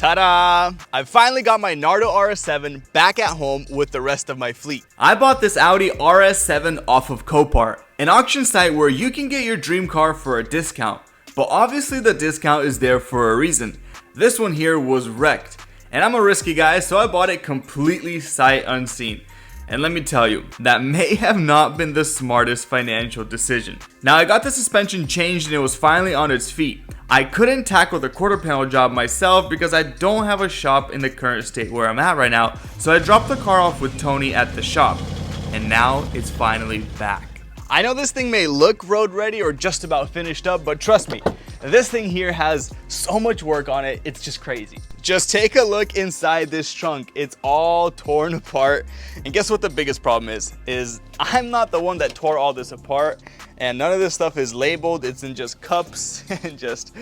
Ta-da! I finally got my Nardo Rs7 back at home with the rest of my fleet. I bought this Audi Rs7 off of Copart, an auction site where you can get your dream car for a discount. But obviously the discount is there for a reason. This one here was wrecked, and I'm a risky guy, so I bought it completely sight unseen. And let me tell you, that may have not been the smartest financial decision. Now I got the suspension changed and it was finally on its feet. I couldn't tackle the quarter panel job myself because I don't have a shop in the current state where I'm at right now, so I dropped the car off with Tony at the shop, and now it's finally back. I know this thing may look road ready or just about finished up, but trust me, this thing here has so much work on it, it's just crazy. Just take a look inside this trunk. It's all torn apart. And guess what the biggest problem is I'm not the one that tore all this apart, and none of this stuff is labeled. It's in just cups and just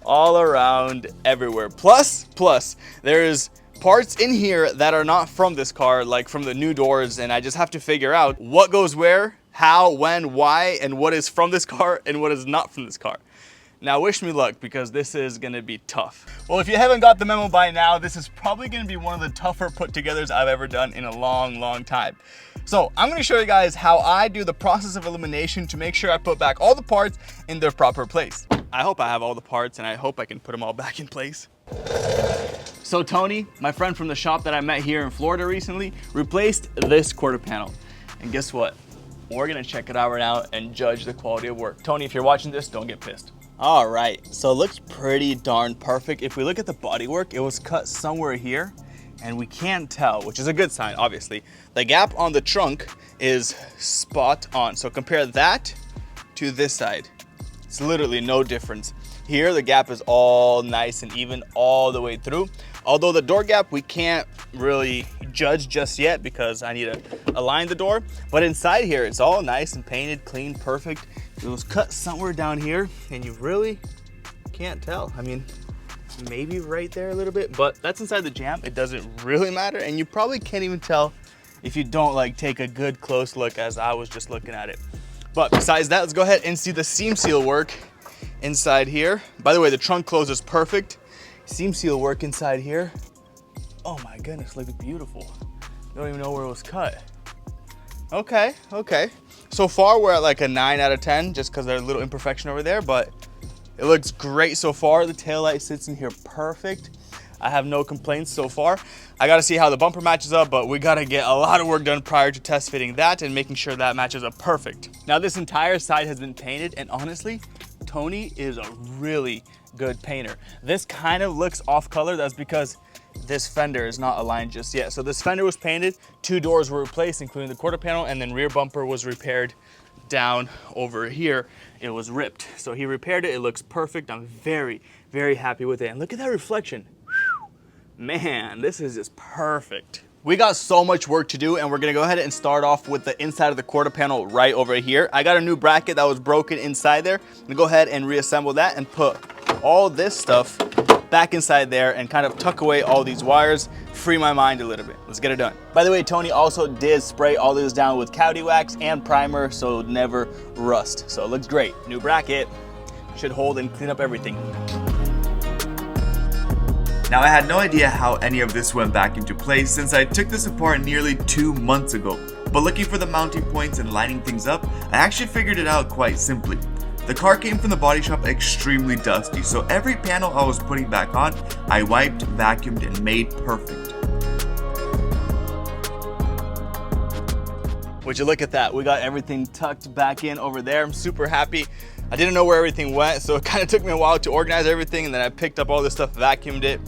all around everywhere. Plus, there's parts in here that are not from this car, like from the new doors, and I just have to figure out what goes where, how, when, why, and what is from this car and what is not from this car. Now wish me luck, because this is gonna be tough. Well, if you haven't got the memo by now, this is probably gonna be one of the tougher put-togethers I've ever done in a long time. So I'm gonna show you guys how I do the process of elimination to make sure I put back all the parts in their proper place. I hope I have all the parts, and I hope I can put them all back in place. So Tony, my friend from the shop that I met here in Florida recently, replaced this quarter panel. And guess what? We're gonna check it out right now and judge the quality of work. Tony, if you're watching this, don't get pissed. All right, so it looks pretty darn perfect. If we look at the bodywork, it was cut somewhere here, and we can't tell, which is a good sign, obviously. The gap on the trunk is spot on. So compare that to this side. It's literally no difference. Here, the gap is all nice and even all the way through. Although the door gap, we can't really judge just yet because I need to align the door. But inside here, it's all nice and painted, clean, perfect. It was cut somewhere down here, and you really can't tell. I mean, maybe right there a little bit, but that's inside the jam. It doesn't really matter, and you probably can't even tell if you don't like take a good close look, as I was just looking at it. But besides that, let's go ahead and see the seam seal work inside here. By the way, the trunk closes perfect. Seam seal work inside here. Oh my goodness, looks beautiful. Don't even know where it was cut. Okay. So far, we're at like a 9 out of 10, just because there's a little imperfection over there, but it looks great so far. The taillight sits in here perfect. I have no complaints so far. I gotta see how the bumper matches up, but we gotta get a lot of work done prior to test fitting that and making sure that matches up perfect. Now, this entire side has been painted, and honestly, Tony is a really good painter. This kind of looks off color. That's because this fender is not aligned just yet. So this fender was painted, 2 doors were replaced, including the quarter panel, and then rear bumper was repaired down over here. It was ripped. So he repaired it. It looks perfect. I'm very happy with it. And look at that reflection. Whew. Man, this is just perfect. We got so much work to do, and we're gonna go ahead and start off with the inside of the quarter panel right over here. I got a new bracket that was broken inside there. I'm gonna go ahead and reassemble that and put all this stuff back inside there and kind of tuck away all these wires, free my mind a little bit. Let's get it done. By the way, Tony also did spray all this down with Audi wax and primer so it would never rust. So it looks great. New bracket should hold and clean up everything. Now I had no idea how any of this went back into place since I took this apart nearly 2 months ago. But looking for the mounting points and lining things up, I actually figured it out quite simply. The car came from the body shop extremely dusty, so every panel I was putting back on, I wiped, vacuumed, and made perfect. Would you look at that? We got everything tucked back in over there. I'm super happy. I didn't know where everything went, so it kind of took me a while to organize everything, and then I picked up all this stuff, vacuumed it.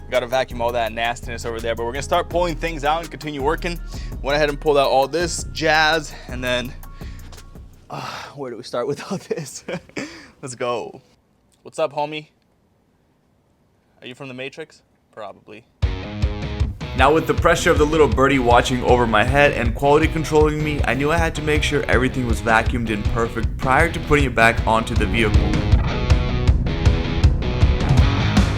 Got to vacuum all that nastiness over there, but we're gonna start pulling things out and continue working. Went ahead and pulled out all this jazz, and then where do we start with all this? Let's go. What's up, homie? Are you from the Matrix? Probably. Now with the pressure of the little birdie watching over my head and quality controlling me, I knew I had to make sure everything was vacuumed in perfect prior to putting it back onto the vehicle.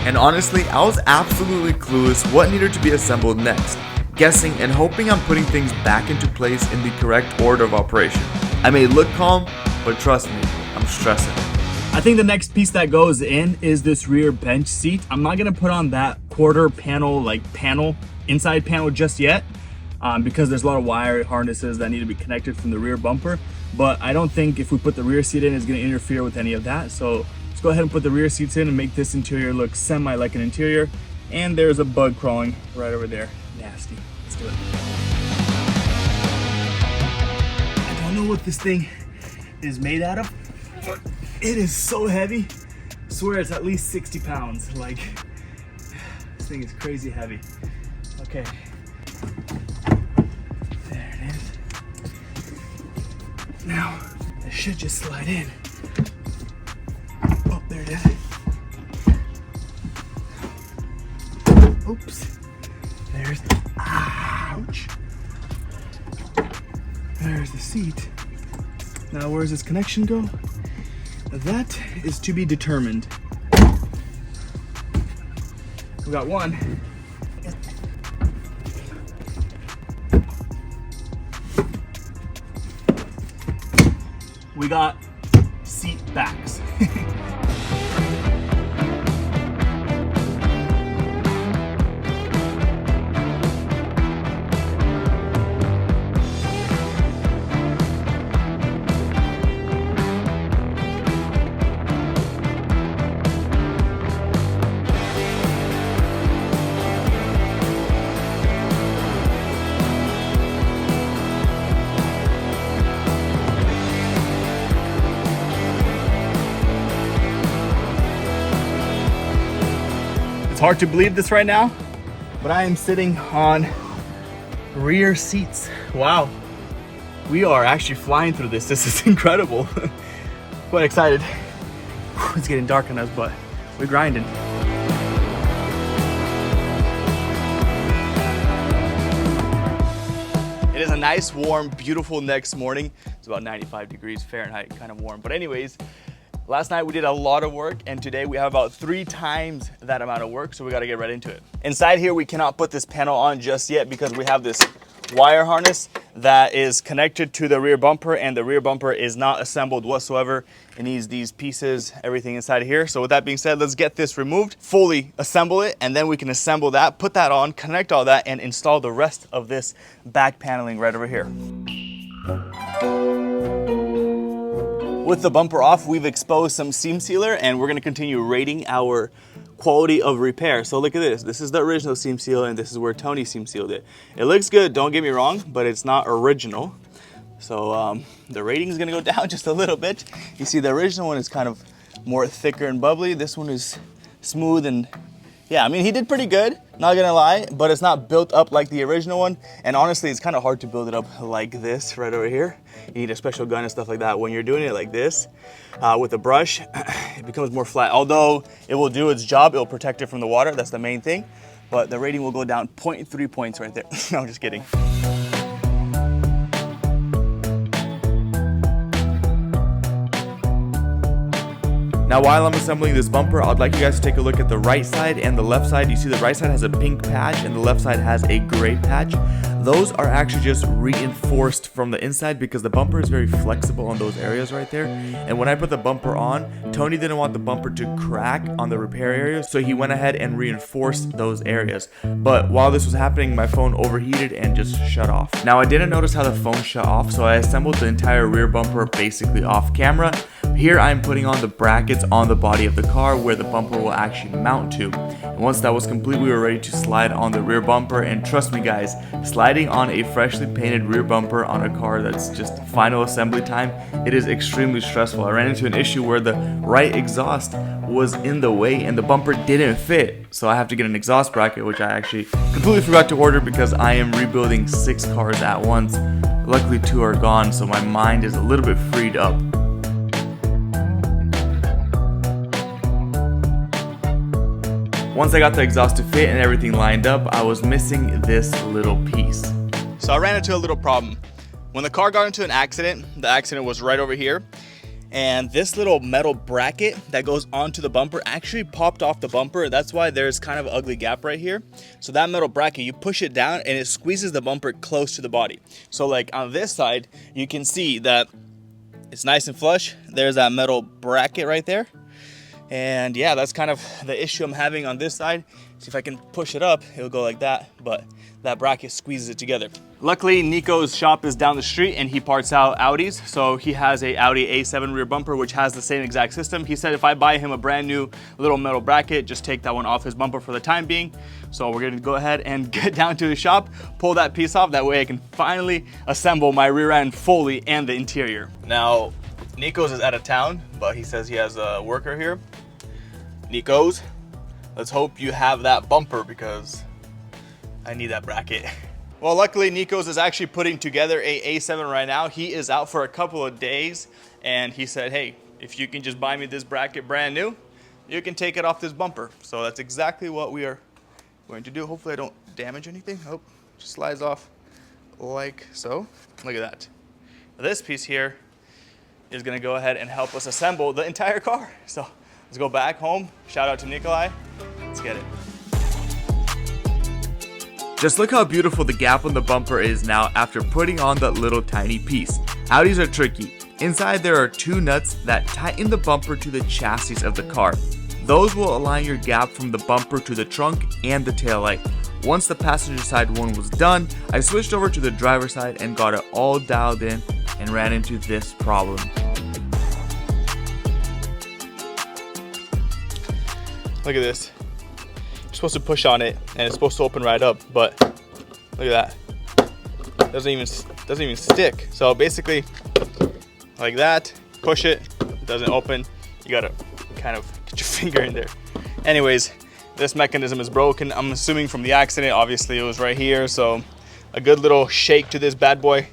And honestly, I was absolutely clueless what needed to be assembled next, guessing and hoping I'm putting things back into place in the correct order of operation. I may look calm, but trust me, I'm stressing. I think the next piece that goes in is this rear bench seat. I'm not gonna put on that quarter panel, inside panel just yet, because there's a lot of wire harnesses that need to be connected from the rear bumper. But I don't think if we put the rear seat in, it's gonna interfere with any of that. So let's go ahead and put the rear seats in and make this interior look semi like an interior. And there's a bug crawling right over there. Nasty. Let's do it. I don't know what this thing is made out of, but it is so heavy. I swear it's at least 60 pounds. Like, this thing is crazy heavy. Okay. There it is. Now, it should just slide in. Oh, there it is. Oops. There's, ouch. There's the seat. Now, where does this connection go? That is to be determined. We got one. We got seat backs. It's hard to believe this right now, but I am sitting on rear seats. Wow, we are actually flying through this. This is incredible. Quite excited. It's getting dark on us, but we're grinding. It is a nice, warm, beautiful next morning. It's about 95 degrees Fahrenheit, kind of warm. But anyways, last night we did a lot of work, and today we have about 3 times that amount of work, so we gotta get right into it. Inside here, we cannot put this panel on just yet because we have this wire harness that is connected to the rear bumper, and the rear bumper is not assembled whatsoever. It needs these pieces, everything inside here. So with that being said, let's get this removed, fully assemble it, and then we can assemble that, put that on, connect all that, and install the rest of this back paneling right over here. With the bumper off, we've exposed some seam sealer, and we're gonna continue rating our quality of repair. So look at this. This is the original seam seal, and this is where Tony seam sealed it. It looks good, don't get me wrong, but it's not original. So the rating is gonna go down just a little bit. You see the original one is kind of more thicker and bubbly. This one is smooth, and yeah, I mean, he did pretty good, not gonna lie, but it's not built up like the original one. And honestly, it's kind of hard to build it up like this right over here. You need a special gun and stuff like that. When you're doing it like this, with a brush, it becomes more flat. Although it will do its job, it'll protect it from the water, that's the main thing. But the rating will go down 0.3 points right there. No, I'm just kidding. Now while I'm assembling this bumper, I'd like you guys to take a look at the right side and the left side. You see the right side has a pink patch and the left side has a gray patch. Those are actually just reinforced from the inside because the bumper is very flexible on those areas right there. And when I put the bumper on, Tony didn't want the bumper to crack on the repair areas, so he went ahead and reinforced those areas. But while this was happening, my phone overheated and just shut off. Now I didn't notice how the phone shut off, so I assembled the entire rear bumper basically off camera. Here I'm putting on the brackets on the body of the car where the bumper will actually mount to. And once that was complete, we were ready to slide on the rear bumper, and trust me guys, sliding on a freshly painted rear bumper on a car that's just final assembly time, it is extremely stressful. I ran into an issue where the right exhaust was in the way and the bumper didn't fit, so I have to get an exhaust bracket, which I actually completely forgot to order because I am rebuilding 6 cars at once. Luckily 2 are gone, so my mind is a little bit freed up. Once I got the exhaust to fit and everything lined up, I was missing this little piece. So I ran into a little problem. When the car got into an accident, the accident was right over here, and this little metal bracket that goes onto the bumper actually popped off the bumper. That's why there's kind of an ugly gap right here. So that metal bracket, you push it down and it squeezes the bumper close to the body. So like on this side, you can see that It's nice and flush. There's that metal bracket right there. And yeah, that's kind of the issue I'm having on this side. See if I can push it up, it'll go like that, but that bracket squeezes it together. Luckily, Nico's shop is down the street and he parts out Audis. So he has a Audi A7 rear bumper, which has the same exact system. He said if I buy him a brand new little metal bracket, just take that one off his bumper for the time being. So we're gonna go ahead and get down to the shop, pull that piece off. That way I can finally assemble my rear end fully and the interior. Now, Nico's is out of town, but he says he has a worker here. Nico's, let's hope you have that bumper because I need that bracket. Well, luckily Nico's is actually putting together a A7 right now. He is out for a couple of days and he said, hey, if you can just buy me this bracket brand new, you can take it off this bumper. So that's exactly what we are going to do. Hopefully I don't damage anything. Oh, just slides off like so. Look at that. This piece here is gonna go ahead and help us assemble the entire car. So let's go back home. Shout out to Nikolai. Let's get it. Just look how beautiful the gap on the bumper is now after putting on that little tiny piece. Audis are tricky. Inside there are two nuts that tighten the bumper to the chassis of the car. Those will align your gap from the bumper to the trunk and the taillight. Once the passenger side one was done, I switched over to the driver's side and got it all dialed in and ran into this problem. Look at this. You're supposed to push on it and it's supposed to open right up, but look at that. Doesn't even stick. So basically like that, push it, it doesn't open. You gotta kind of get your finger in there. Anyways, this mechanism is broken. I'm assuming from the accident, obviously it was right here. So a good little shake to this bad boy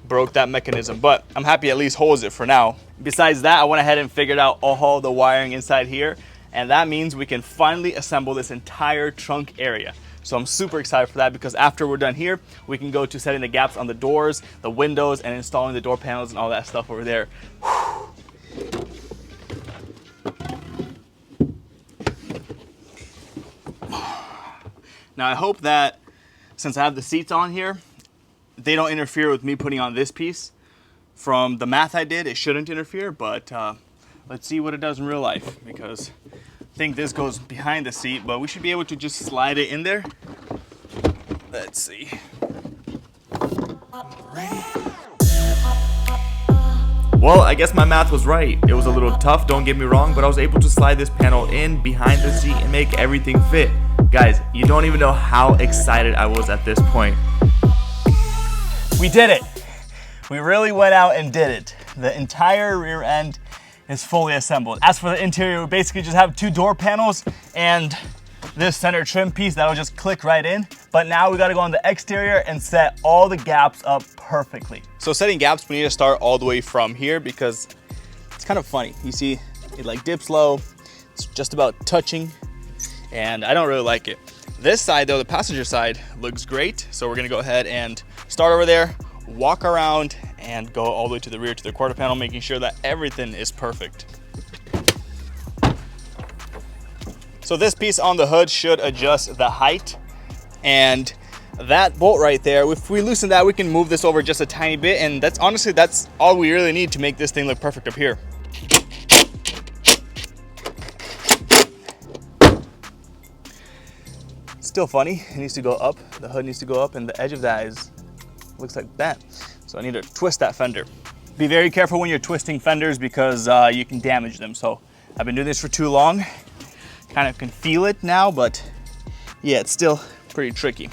broke that mechanism, but I'm happy at least holds it for now. Besides that, I went ahead and figured out all the wiring inside here. And that means we can finally assemble this entire trunk area. So I'm super excited for that because after we're done here, we can go to setting the gaps on the doors, the windows, and installing the door panels and all that stuff over there. Whew. Now I hope that since I have the seats on here, they don't interfere with me putting on this piece. From the math I did, it shouldn't interfere, but let's see what it does in real life because I think this goes behind the seat, but we should be able to just slide it in there. Let's see. Well, I guess my math was right. It was a little tough, don't get me wrong, but I was able to slide this panel in behind the seat and make everything fit. Guys, you don't even know how excited I was at this point. We did it. We really went out and did it. The entire rear end is fully assembled. As for the interior, we basically just have two door panels and this center trim piece that'll just click right in. But now we gotta go on the exterior and set all the gaps up perfectly. So setting gaps, we need to start all the way from here because it's kind of funny. You see, it like dips low, it's just about touching, and I don't really like it. This side though, the passenger side, looks great. So we're gonna go ahead and start over there, walk around, and go all the way to the rear to the quarter panel, making sure that everything is perfect. So this piece on the hood should adjust the height, and that bolt right there, if we loosen that, we can move this over just a tiny bit, and that's honestly, that's all we really need to make this thing look perfect up here. Still funny, it needs to go up, the hood needs to go up, and the edge of that looks like that. So I need to twist that fender. Be very careful when you're twisting fenders because you can damage them. So I've been doing this for too long. Kind of can feel it now, but yeah, it's still pretty tricky.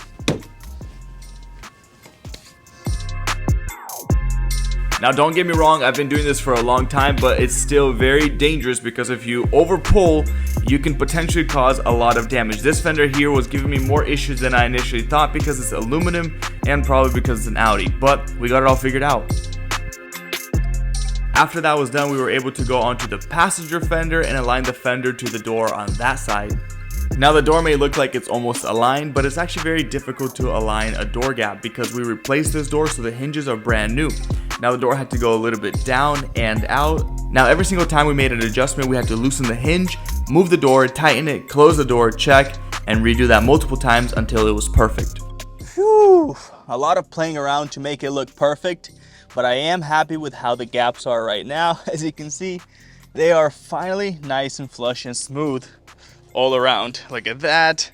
Now don't get me wrong, I've been doing this for a long time, but it's still very dangerous because if you over pull, you can potentially cause a lot of damage. This fender here was giving me more issues than I initially thought because it's aluminum and probably because it's an Audi, but we got it all figured out. After that was done, we were able to go onto the passenger fender and align the fender to the door on that side. Now the door may look like it's almost aligned, but it's actually very difficult to align a door gap because we replaced this door so the hinges are brand new. Now the door had to go a little bit down and out. Now every single time we made an adjustment, we had to loosen the hinge, move the door, tighten it, close the door, check, and redo that multiple times until it was perfect. Whew, a lot of playing around to make it look perfect, but I am happy with how the gaps are right now. As you can see, they are finally nice and flush and smooth all around. Look at that.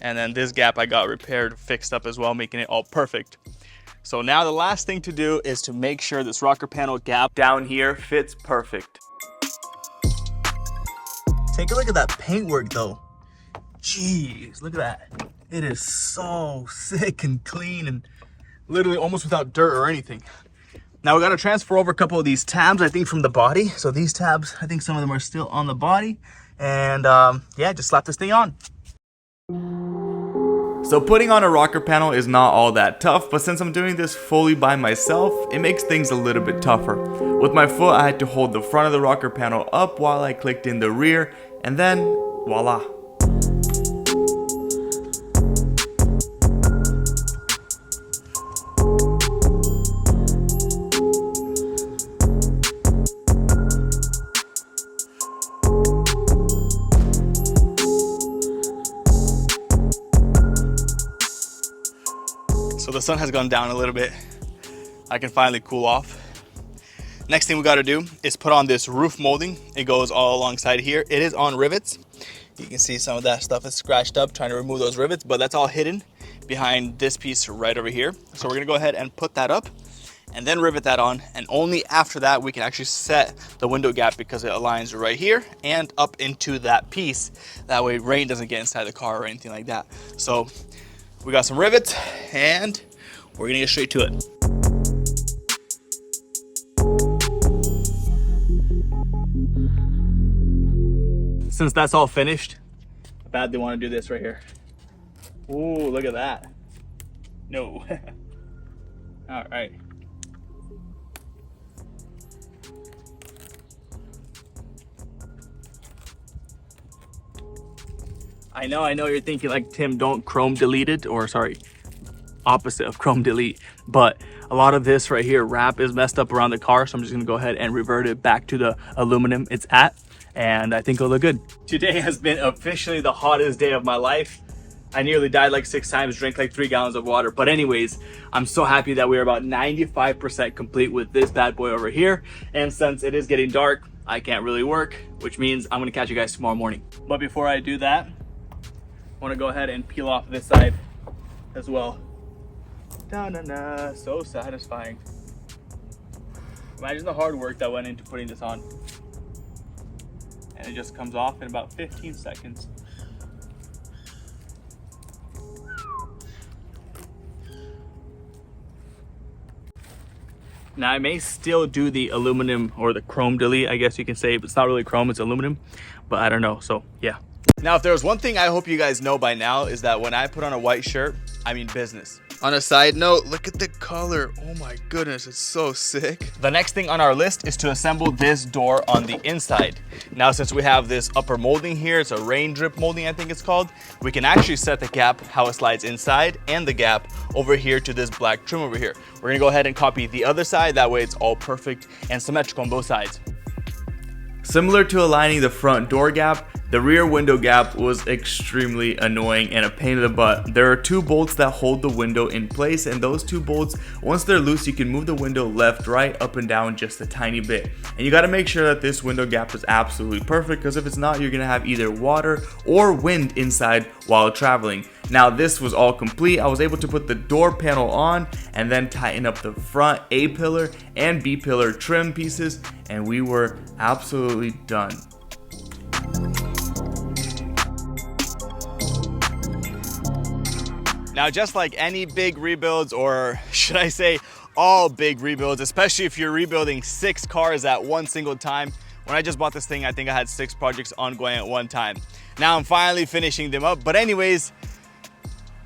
And then this gap I got repaired, fixed up as well, making it all perfect. So now the last thing to do is to make sure this rocker panel gap down here fits perfect. Take a look at that paintwork though. Jeez, look at that. It is so sick and clean and literally almost without dirt or anything. Now we gotta transfer over a couple of these tabs, I think from the body. So these tabs, I think some of them are still on the body. And yeah, just slap this thing on. So putting on a rocker panel is not all that tough, but since I'm doing this fully by myself, it makes things a little bit tougher. With my foot, I had to hold the front of the rocker panel up while I clicked in the rear, and then voila. So the sun has gone down a little bit. I can finally cool off. Next thing we got to do is put on this roof molding. It goes all alongside here. It is on rivets. You can see some of that stuff is scratched up, trying to remove those rivets, but that's all hidden behind this piece right over here. So we're gonna go ahead and put that up and then rivet that on. And only after that, we can actually set the window gap because it aligns right here and up into that piece. That way rain doesn't get inside the car or anything like that. So we got some rivets and we're gonna get straight to it. Since that's all finished, I badly want to do this right here. Ooh, look at that. No. All right. I know you're thinking like, Tim, don't chrome delete it, or sorry, opposite of chrome delete. But a lot of this right here, wrap is messed up around the car. So I'm just gonna go ahead and revert it back to the aluminum it's at. And I think it'll look good. Today has been officially the hottest day of my life. I nearly died like 6 times, drank like 3 gallons of water. But anyways, I'm so happy that we are about 95% complete with this bad boy over here. And since it is getting dark, I can't really work, which means I'm gonna catch you guys tomorrow morning. But before I do that, I wanna go ahead and peel off this side as well. Da-na-na, so satisfying. Imagine the hard work that went into putting this on. And it just comes off in about 15 seconds. Now I may still do the aluminum or the chrome delete, I guess you can say, but it's not really chrome, it's aluminum, but I don't know, so yeah. Now if there's one thing I hope you guys know by now is that when I put on a white shirt, I mean business. On a side note, look at the color. Oh my goodness, it's so sick. The next thing on our list is to assemble this door on the inside. Now, since we have this upper molding here, it's a rain drip molding, I think it's called, we can actually set the gap how it slides inside and the gap over here to this black trim over here. We're gonna go ahead and copy the other side. That way it's all perfect and symmetrical on both sides. Similar to aligning the front door gap, the rear window gap was extremely annoying and a pain in the butt. There are 2 bolts that hold the window in place, and those 2 bolts, once they're loose, you can move the window left, right, up and down just a tiny bit. And you gotta make sure that this window gap is absolutely perfect, because if it's not, you're gonna have either water or wind inside while traveling. Now this was all complete. I was able to put the door panel on and then tighten up the front A pillar and B pillar trim pieces, and we were absolutely done. Now, just like any big rebuilds, or should I say all big rebuilds, especially if you're rebuilding 6 cars at one single time. When I just bought this thing, I think I had 6 projects ongoing at one time. Now I'm finally finishing them up. But anyways,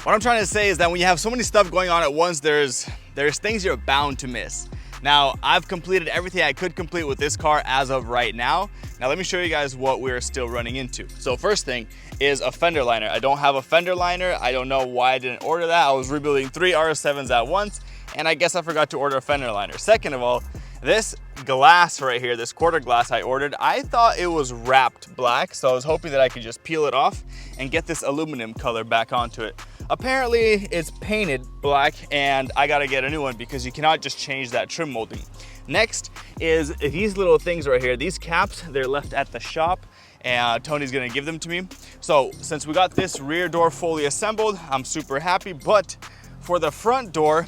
what I'm trying to say is that when you have so many stuff going on at once, there's things you're bound to miss. Now, I've completed everything I could complete with this car as of right now. Now, let me show you guys what we're still running into. So first thing is a fender liner. I don't have a fender liner. I don't know why I didn't order that. I was rebuilding 3 RS7s at once, and I guess I forgot to order a fender liner. Second of all, this glass right here, this quarter glass I ordered, I thought it was wrapped black, so I was hoping that I could just peel it off and get this aluminum color back onto it. Apparently it's painted black and I gotta get a new one because you cannot just change that trim molding. Next is these little things right here. These caps, they're left at the shop and Tony's gonna give them to me. So since we got this rear door fully assembled, I'm super happy. But for the front door,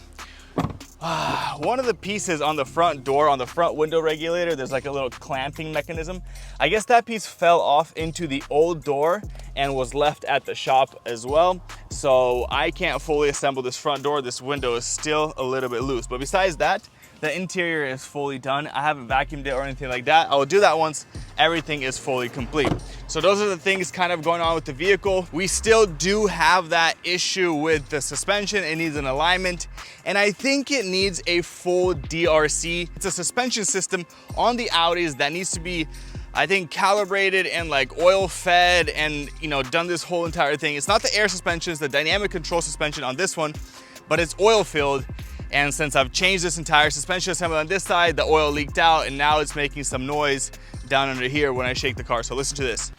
one of the pieces on the front door, on the front window regulator, there's like a little clamping mechanism. I guess that piece fell off into the old door and was left at the shop as well. So I can't fully assemble this front door. This window is still a little bit loose. But besides that, the interior is fully done. I haven't vacuumed it or anything like that. I will do that once everything is fully complete. So those are the things kind of going on with the vehicle. We still do have that issue with the suspension. It needs an alignment, and I think it needs a full DRC. It's a suspension system on the Audis that needs to be, I think, calibrated and like oil fed and, you know, done this whole entire thing. It's not the air suspension, it's the dynamic control suspension on this one, but it's oil filled. And since I've changed this entire suspension assembly on this side, the oil leaked out and now it's making some noise down under here when I shake the car. So listen to this.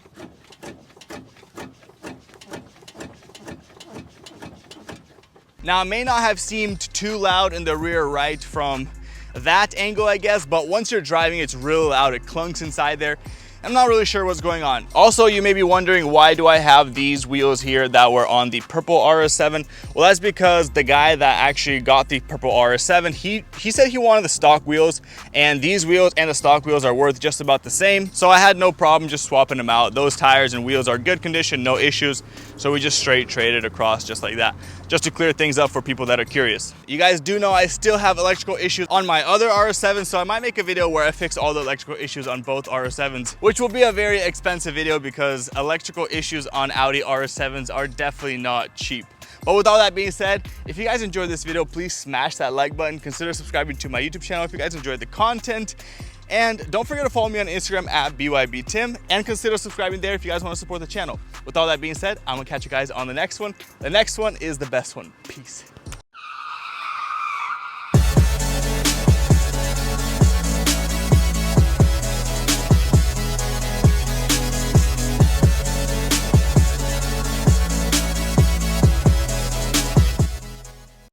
Now, it may not have seemed too loud in the rear right from that angle, I guess, but once you're driving, it's real loud. It clunks inside there. I'm not really sure what's going on. Also, you may be wondering, why do I have these wheels here that were on the purple RS7? Well, that's because the guy that actually got the purple RS7, he said he wanted the stock wheels, and these wheels and the stock wheels are worth just about the same. So I had no problem just swapping them out. Those tires and wheels are good condition, no issues. So we just straight traded across just like that, just to clear things up for people that are curious. You guys do know I still have electrical issues on my other RS7, so I might make a video where I fix all the electrical issues on both RS7s, which will be a very expensive video because electrical issues on Audi RS7s are definitely not cheap. But with all that being said, if you guys enjoyed this video, please smash that like button. Consider subscribing to my YouTube channel if you guys enjoyed the content. And don't forget to follow me on Instagram at BYBTim, and consider subscribing there if you guys want to support the channel. With all that being said, I'm gonna catch you guys on the next one. The next one is the best one. Peace.